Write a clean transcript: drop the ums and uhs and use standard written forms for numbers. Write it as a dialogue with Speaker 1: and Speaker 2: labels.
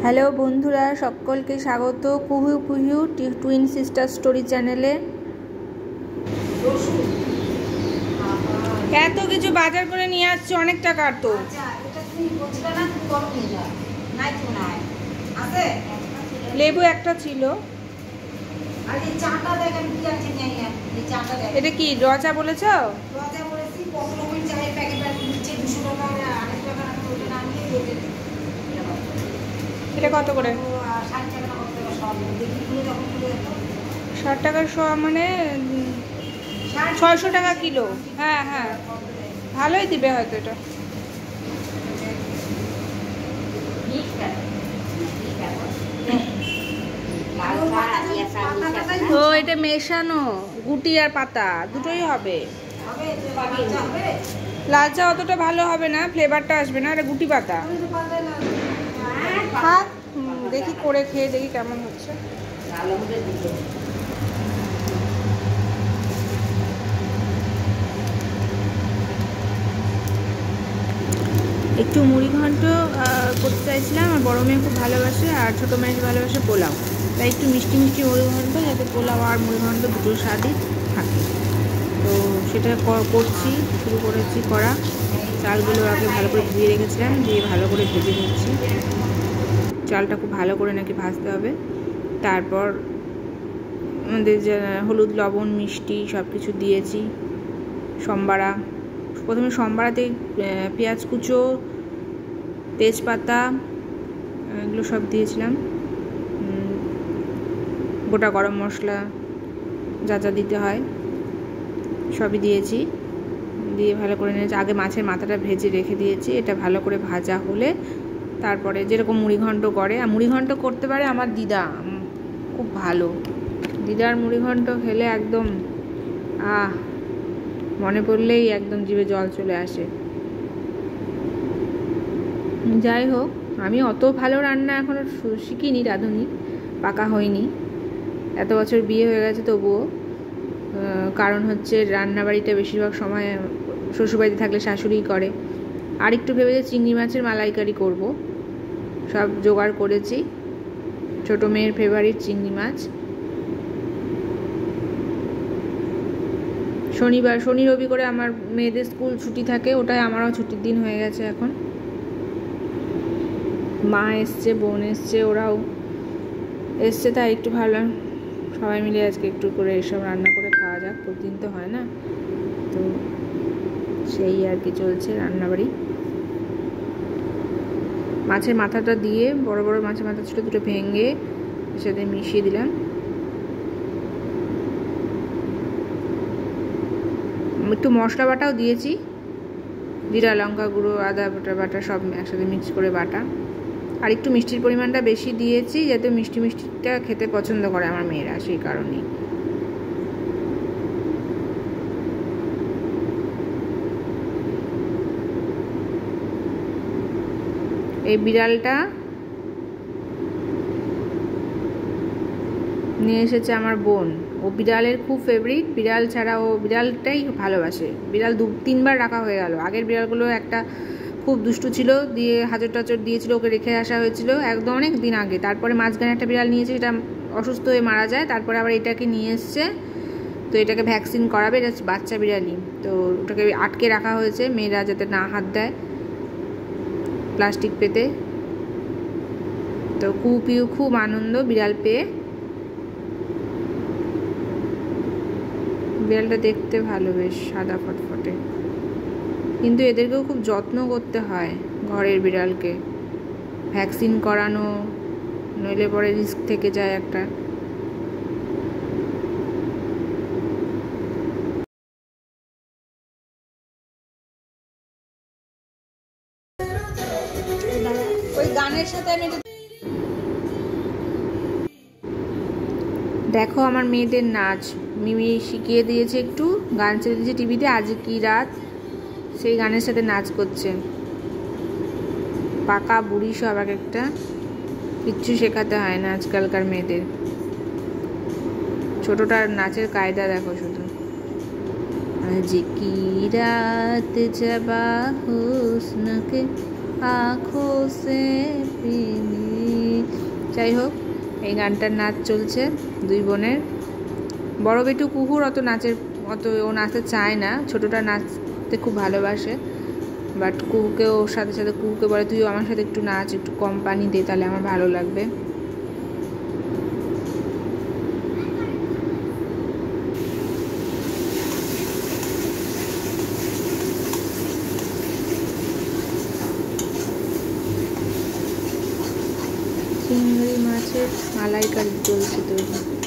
Speaker 1: Hello বন্ধুরা, সকলকে স্বাগত কুহু কুহু টুইন সিস্টার স্টোরি চ্যানেলে। এত কিছু বাজার করে নিয়ে আসছে, অনেক টাকার তো। লেবু একটা ছিল। এটা কি রচা বলেছ? এটা কত করে? 60 টাকার মানে 600 টাকা কিলো। হ্যাঁ হ্যাঁ, ভালোই দিবে হয়তো। এটা ও এটা মেশানো গুটি আর পাতা দুটোই হবে। লাল চা অতটা ভালো হবে না, ফ্লেভারটা আসবে না। এটা গুটি পাতা। থাক, দেখি করে খেয়ে দেখি কেমন হচ্ছে। একটু মুড়ি ঘন্ট করতে চাইছিলাম। আমার বড় মেয়ে খুব ভালোবাসে আর ছোটো মেয়ে ভালোবাসে পোলাও, তাই একটু মিষ্টি মিষ্টি মুড়ি ঘন্ট, যাতে পোলাও আর মুড়ি ঘন্ট দুটো স্বাদই থাকে। তো সেটা শুরু করেছি করা। চালগুলো আগে ভালো করে ধুয়ে রেখেছিলাম, দিয়ে ভালো করে ভেজে নিচ্ছি। চালটা খুব ভালো করে নাকি ভাজতে হবে। তারপর আমাদের হলুদ লবণ মিষ্টি সব কিছু দিয়েছি। প্রথমে সম্বারাতে পেঁয়াজ কুচো, তেজপাতা এগুলো সব দিয়েছিলাম। গোটা গরম মশলা যা যা দিতে হয় সবই দিয়েছি। দিয়ে ভালো করে নিয়েছি। আগে মাছের মাথাটা ভেজে রেখে দিয়েছি। এটা ভালো করে ভাজা হলে তারপরে যেরকম মুড়িঘণ্ট করে, আর মুড়িঘণ্ট করতে পারে আমার দিদা, খুব ভালো। দিদার মুড়িঘণ্ট খেলে একদম মনে পড়লেই একদম জিভে জল চলে আসে। যাই হোক, আমি অত ভালো রান্না এখনও শিখিনি, রাঁধুনি, পাকা হয়নি। এত বছর বিয়ে হয়ে গেছে তবুও। কারণ হচ্ছে রান্নাবাড়িটা বেশিরভাগ সময় শ্বশুরবাড়িতে থাকলে শাশুড়িই করে। আর একটু ভেবেছি চিংড়ি মাছের মালাইকারি করব। সব জোগাড় করেছি। ছোটো মেয়ের ফেভারিট চিংড়ি মাছ। শনি রবি করে আমার মেয়েদের স্কুল ছুটি থাকে, ওটাই আমারও ছুটির দিন হয়ে গেছে এখন। মা এসছে, বোন এসছে, ওরাও এসছে, তাই একটু ভাবলাম সবাই মিলে আজকে একটু করে এসব রান্না করে খাওয়া যাক। প্রতিদিন তো হয় না, তো সেই আর কি চলছে রান্নাবাড়ি। মাছের মাথাটা দিয়ে, বড় বড় মাছের মাথা ছিল দুটো, ভেঙে সাথে মিশিয়ে দিলাম। একটু মশলা বাটাও দিয়েছি, জিরা লঙ্কা গুঁড়ো আদা বাটা সব একসাথে মিক্স করে বাটা। আর একটু মিষ্টির পরিমাণটা বেশি দিয়েছি, যাতে মিষ্টি মিষ্টিটা খেতে পছন্দ করে আমার মেয়েরা, সেই কারণেই। এই বিড়ালটা নিয়ে এসেছে আমার বোন। ও বিড়ালের খুব ফেভারিট। বিড়াল ছাড়া ও বিড়ালটাই ভালোবাসে। বিড়াল 2-3 বার রাখা হয়ে গেল। আগের বিড়ালগুলো একটা খুব দুষ্টু ছিল, দিয়ে হাজর টাচর দিয়েছিল, ওকে রেখে আসা হয়েছিল একদম অনেক দিন আগে। তারপরে মাঝখানে একটা বিড়াল নিয়েছে, এটা অসুস্থ হয়ে মারা যায়। তারপরে আবার এটাকে নিয়ে এসছে, তো এটাকে ভ্যাকসিন করাবে। এটা বাচ্চা বিড়ালই, তো ওটাকে আটকে রাখা হয়েছে, মেয়েরা যাতে না হাত দেয় প্লাস্টিক পেতে। তো কুপিও খুব আনন্দ বিড়াল পেয়ে। বিড়ালটা দেখতে ভালো, বেশ সাদা ফটফটে, কিন্তু এদেরকেও খুব যত্ন করতে হয়। ঘরের বিড়ালকে ভ্যাকসিন করানো, নইলে পরে রিস্ক থেকে যায় একটা। ওই গানের সাথে আমি দেখো আমার মেয়েদের নাচ, মিমি শিখিয়ে দিয়েছে, একটু গান ছেড়ে দিয়েছে টিভিতে, আজ কি রাত, সেই গানের সাথে নাচ করছে। পাকা বুড়ি সব, এক একটা, কিচ্ছু শেখাতে হয় না আজকালকার মেয়েদের। ছোটটার নাচের কায়দা দেখো শুধু। আজ কি রাত জবা হুস্ন কে आँखों से पीली যাই হোক, এই গানটার নাচ চলছে দুই বোনের। বড় বেটু কুকুর অত ও নাচতে চায় না, ছোটোটা নাচতে খুব ভালোবাসে, বাট কুকুকে ওর সাথে সাথে কুকুকে বলে তুইও আমার সাথে একটু নাচ, একটু কোম্পানি দে, তাহলে আমার ভালো লাগবে। চিংড়ি মাছের মালাইকারি চলছে তৈরি।